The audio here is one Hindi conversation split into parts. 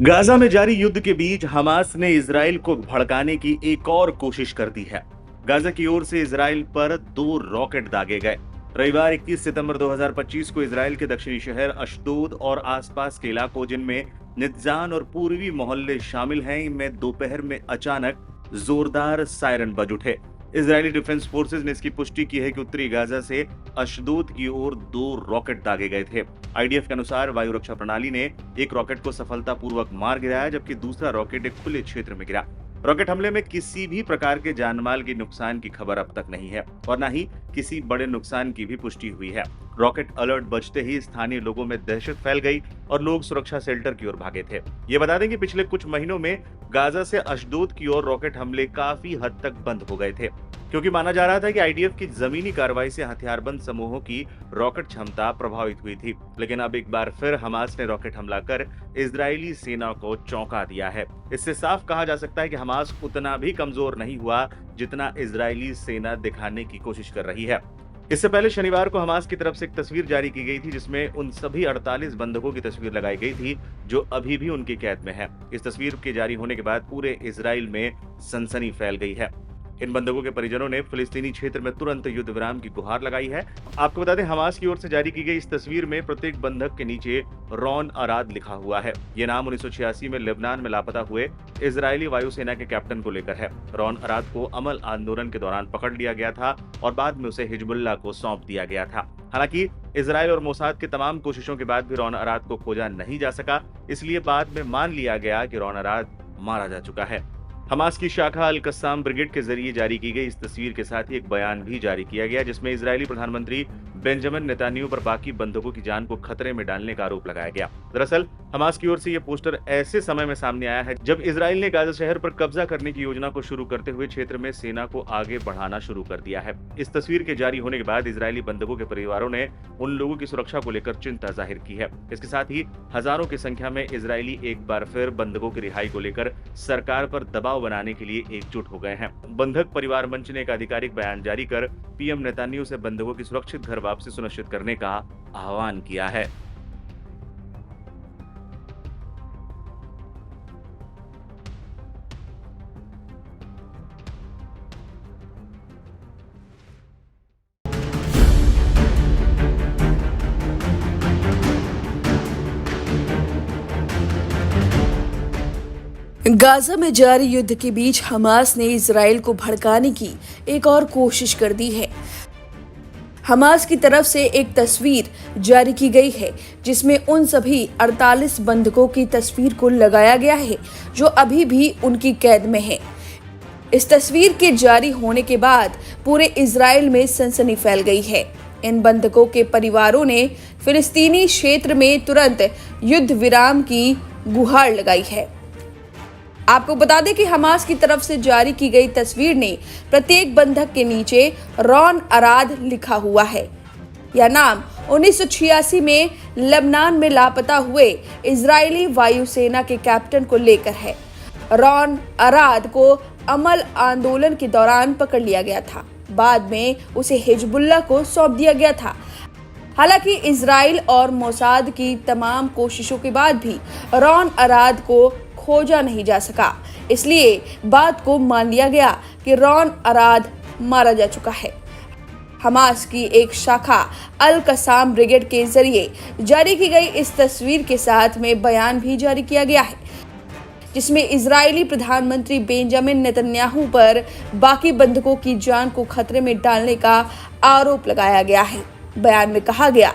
गाजा में जारी युद्ध के बीच हमास ने इजराइल को भड़काने की एक और कोशिश कर दी है। गाजा की ओर से इजराइल पर 2 रॉकेट दागे गए। रविवार 21 सितंबर 2025 को इजराइल के दक्षिणी शहर अशदोद और आसपास के इलाकों जिनमें नित्जान और पूर्वी मोहल्ले शामिल हैं में दोपहर में अचानक जोरदार सायरन बज उठे। इजरायली डिफेंस फोर्सेज ने इसकी पुष्टि की है कि उत्तरी गाजा से अशदोद की ओर 2 रॉकेट दागे गए थे। आईडीएफ के अनुसार वायु रक्षा प्रणाली ने एक रॉकेट को सफलतापूर्वक मार गिराया, जबकि दूसरा रॉकेट एक खुले क्षेत्र में गिरा। रॉकेट हमले में किसी भी प्रकार के जानमाल के नुकसान की खबर अब तक नहीं है और न ही किसी बड़े नुकसान की भी पुष्टि हुई है। रॉकेट अलर्ट बजते ही स्थानीय लोगों में दहशत फैल गई और लोग सुरक्षा शेल्टर की ओर भागे थे। ये बता दें कि पिछले कुछ महीनों में गाजा से अशदोद की ओर रॉकेट हमले काफी हद तक बंद हो गए थे, क्योंकि माना जा रहा था कि आईडीएफ की जमीनी कार्रवाई से हथियारबंद समूहों की रॉकेट क्षमता प्रभावित हुई थी। लेकिन अब एक बार फिर हमास ने रॉकेट हमला कर इजरायली सेना को चौंका दिया है। इससे साफ कहा जा सकता है कि हमास उतना भी कमजोर नहीं हुआ जितना इजरायली सेना दिखाने की कोशिश कर रही है। इससे पहले शनिवार को हमास की तरफ से एक तस्वीर जारी की गई थी, जिसमें उन सभी 48 बंधकों की तस्वीर लगाई गई थी जो अभी भी उनकी कैद में है। इस तस्वीर के जारी होने के बाद पूरे इजराइल में सनसनी फैल गई है। इन बंधकों के परिजनों ने फिलिस्तीनी क्षेत्र में तुरंत युद्ध विराम की गुहार लगाई है। आपको बता दें, हमास की ओर से जारी की गई इस तस्वीर में प्रत्येक बंधक के नीचे रॉन अराद लिखा हुआ है। ये नाम 1986 में लेबनान में लापता हुए इजरायली वायुसेना के कैप्टन को लेकर है। रॉन अराद को अमल आंदोलन के दौरान पकड़ लिया गया था और बाद में उसे हिजबुल्लाह को सौंप दिया गया था। हालांकि इजराइल और मोसाद की तमाम कोशिशों के बाद भी रॉन अराद को खोजा नहीं जा सका, इसलिए बाद में मान लिया गया कि रॉन अराद मारा जा चुका है। हमास की शाखा अल कस्साम ब्रिगेड के जरिए जारी की गई इस तस्वीर के साथ ही एक बयान भी जारी किया गया, जिसमें इजरायली प्रधानमंत्री बेंजामिन नेतन्याहू पर बाकी बंधकों की जान को खतरे में डालने का आरोप लगाया गया। दरअसल हमास की ओर से यह पोस्टर ऐसे समय में सामने आया है जब इजराइल ने गाजा शहर पर कब्जा करने की योजना को शुरू करते हुए क्षेत्र में सेना को आगे बढ़ाना शुरू कर दिया है। इस तस्वीर के जारी होने के बाद इजरायली बंधकों के परिवारों ने उन लोगों की सुरक्षा को लेकर चिंता जाहिर की है। इसके साथ ही हजारों की संख्या में इजरायली एक बार फिर बंधकों की रिहाई को लेकर सरकार पर दबाव बनाने के लिए एकजुट हो गए हैं। बंधक परिवार मंच ने एक आधिकारिक बयान जारी कर पीएम नेतन्याहू से बंधकों की सुरक्षित घर वापसी सुनिश्चित करने का आह्वान किया है। गाजा में जारी युद्ध के बीच हमास ने इजराइल को भड़काने की एक और कोशिश कर दी है। हमास की तरफ से एक तस्वीर जारी की गई है, जिसमें उन सभी 48 बंधकों की तस्वीर को लगाया गया है जो अभी भी उनकी कैद में हैं। इस तस्वीर के जारी होने के बाद पूरे इजराइल में सनसनी फैल गई है। इन बंधकों के परिवारों ने फिलिस्तीनी क्षेत्र में तुरंत युद्ध विराम की गुहार लगाई है। आपको बता दें कि हमास की तरफ से जारी की गई तस्वीर ने प्रत्येक बंधक के नीचे रॉन अराद लिखा हुआ है। यह नाम 1986 में लेबनान में लापता हुए इजरायली वायुसेना के कैप्टन को लेकर है। रॉन अराद को अमल आंदोलन के दौरान पकड़ लिया गया था, बाद में उसे हिजबुल्लाह को सौंप दिया गया था। हालांकि इजराइल और मोसाद की तमाम कोशिशों के बाद भी रॉन अराद को खोजा नहीं जा सका, इसलिए बात को मान लिया गया कि रॉन अराद मारा जा चुका है। हमास की एक शाखा अल कसाम ब्रिगेड के जरिए जारी की गई इस तस्वीर के साथ में बयान भी जारी किया गया है, जिसमें इजरायली प्रधानमंत्री बेंजामिन नेतन्याहू पर बाकी बंधकों की जान को खतरे में डालने का आरोप लगाया गया है। बयान में कहा गया,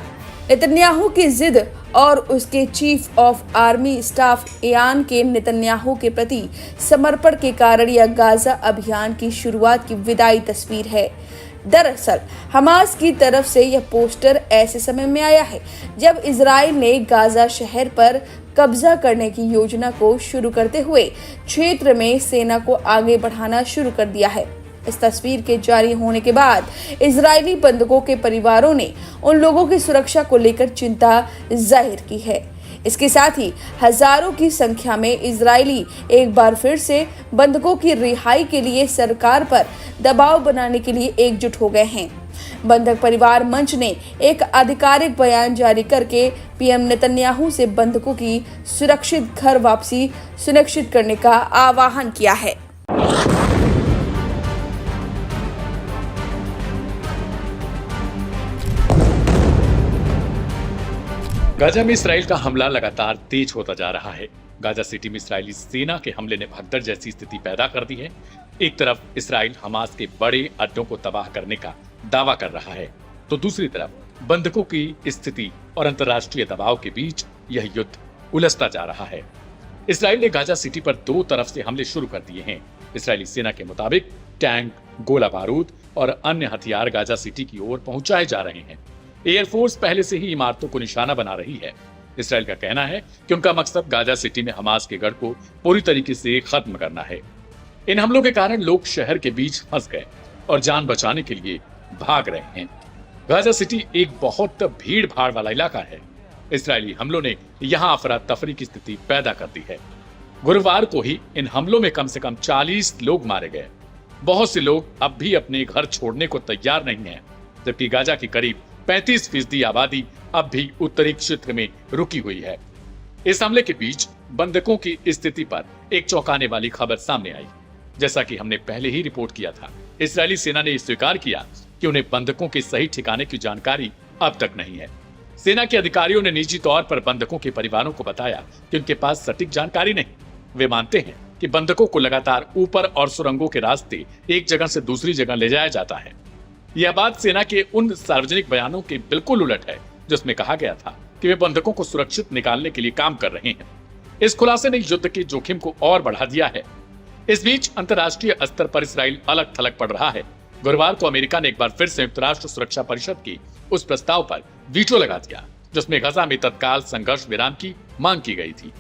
नेतन्याहू की जिद और उसके चीफ ऑफ आर्मी स्टाफ यान के नेतन्याहू के प्रति समर्पण के कारण यह गाजा अभियान की शुरुआत की विदाई तस्वीर है। दरअसल हमास की तरफ से यह पोस्टर ऐसे समय में आया है जब इजराइल ने गाजा शहर पर कब्जा करने की योजना को शुरू करते हुए क्षेत्र में सेना को आगे बढ़ाना शुरू कर दिया है। इस तस्वीर के जारी होने के बाद इजरायली बंधकों के परिवारों ने उन लोगों की सुरक्षा को लेकर चिंता जाहिर की है। इसके साथ ही हजारों की संख्या में इजरायली एक बार फिर से बंधकों की रिहाई के लिए सरकार पर दबाव बनाने के लिए एकजुट हो गए हैं। बंधक परिवार मंच ने एक आधिकारिक बयान जारी करके पीएम नेतन्याहू से बंधकों की सुरक्षित घर वापसी सुनिश्चित करने का आह्वान किया है। गाजा में इसराइल का हमला लगातार तेज होता जा रहा है। गाजा सिटी में इस्राएली सेना के हमले ने भगदड़ जैसी स्थिति पैदा कर दी है। एक तरफ इस्राइल हमास के बड़े अड्डों को तबाह करने का दावा कर रहा है, तो दूसरी तरफ बंधकों की स्थिति और अंतर्राष्ट्रीय दबाव के बीच यह युद्ध उलझता जा रहा है। इस्राइल ने गाजा सिटी पर दो तरफ से हमले शुरू कर दिए हैं। इस्राएली सेना के मुताबिक टैंक, गोला बारूद और अन्य हथियार गाजा सिटी की ओर पहुंचाए जा रहे हैं। एयरफोर्स पहले से ही इमारतों को निशाना बना रही है। इस्राएल का कहना है कि उनका मकसद गाजा सिटी में हमास के गढ़ को पूरी तरीके से खत्म करना है। इन हमलों के कारण लोग शहर के बीच फंस गए और जान बचाने के लिए भाग रहे हैं। गाजा सिटी एक बहुत भीड़ भाड़ वाला इलाका है। इस्राएली हमलों ने यहाँ अफरा तफरी की स्थिति पैदा कर दी है। गुरुवार को ही इन हमलों में कम से कम 40 लोग मारे गए। बहुत से लोग अब भी अपने घर छोड़ने को तैयार नहीं है, जबकि गाजा की करीब 35% आबादी अब भी उत्तरी क्षेत्र में रुकी हुई है। इस हमले के बीच बंधकों की स्थिति पर एक चौंकाने वाली खबर सामने आई। जैसा कि हमने पहले ही रिपोर्ट किया था, इस्राएली सेना ने स्वीकार किया कि उन्हें बंधकों के सही ठिकाने की जानकारी अब तक नहीं है। सेना के अधिकारियों ने निजी तौर पर बंधकों के परिवारों को बताया कि उनके पास सटीक जानकारी नहीं। वे मानते हैं कि बंधकों को लगातार ऊपर और सुरंगों के रास्ते एक जगह से दूसरी जगह ले जाया जाता है। यह बात सेना के उन सार्वजनिक बयानों के बिल्कुल उलट है जिसमें कहा गया था कि वे बंधकों को सुरक्षित निकालने के लिए काम कर रहे हैं। इस खुलासे ने युद्ध के जोखिम को और बढ़ा दिया है। इस बीच अंतर्राष्ट्रीय स्तर पर इसराइल अलग थलग पड़ रहा है। गुरुवार को अमेरिका ने एक बार फिर संयुक्त राष्ट्र सुरक्षा परिषद की उस प्रस्ताव पर वीटो लगा दिया जिसमें गजा में तत्काल संघर्ष विराम की मांग की गई थी।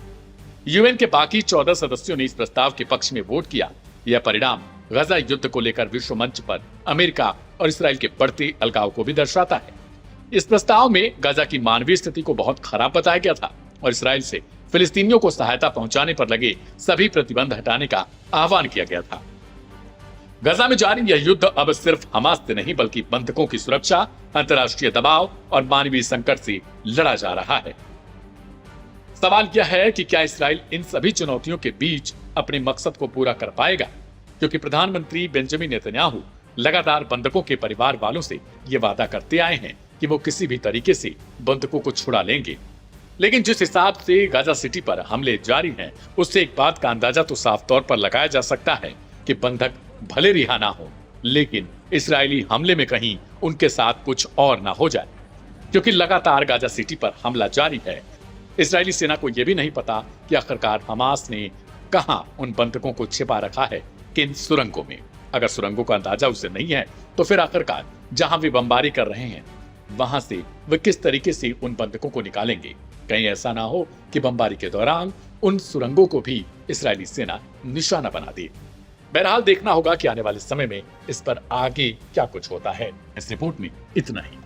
यूएन के बाकी 14 सदस्यों ने इस प्रस्ताव के पक्ष में वोट किया। यह परिणाम गजा युद्ध को लेकर विश्व मंच पर अमेरिका और इसराइल के बढ़ते अलगाव को भी दर्शाता है। इस प्रस्ताव में गजा की मानवीय स्थिति को बहुत खराब बताया गया था और इसराइल से फिलिस्तीनियों को सहायता पहुंचाने पर लगे सभी प्रतिबंध हटाने का आह्वान किया गया था। गजा में जारी यह युद्ध अब सिर्फ हमास से नहीं बल्कि बंधकों की सुरक्षा, अंतर्राष्ट्रीय दबाव और मानवीय संकट से लड़ा जा रहा है। सवाल यह है कि क्या इसराइल इन सभी चुनौतियों के बीच अपने मकसद को पूरा कर पाएगा, क्योंकि प्रधानमंत्री बेंजामिन नेतन्याहू लगातार बंधकों के परिवार वालों से ये वादा करते आए हैं कि वो किसी भी तरीके से बंधकों को छुड़ा लेंगे। लेकिन जिस हिसाब से गाजा सिटी पर हमले जारी हैं, उससे एक बात का अंदाजा तो साफ तौर पर लगाया जा सकता है कि बंधक भले रिहा ना हो, लेकिन इस्राएली हमले में कहीं उनके साथ कुछ और ना हो जाए, क्योंकि लगातार गाजा सिटी पर हमला जारी है। इस्राएली सेना को यह भी नहीं पता कि आखिरकार हमास ने कहां उन बंधकों को छिपा रखा है, किन सुरंगों में। अगर सुरंगों का अंदाजा उसे नहीं है, तो फिर आखिरकार जहां वे बमबारी कर रहे हैं वहां से वे किस तरीके से उन बंधकों को निकालेंगे। कहीं ऐसा ना हो कि बमबारी के दौरान उन सुरंगों को भी इस्राएली सेना निशाना बना दे। बहरहाल देखना होगा कि आने वाले समय में इस पर आगे क्या कुछ होता है। इस रिपोर्ट में इतना ही।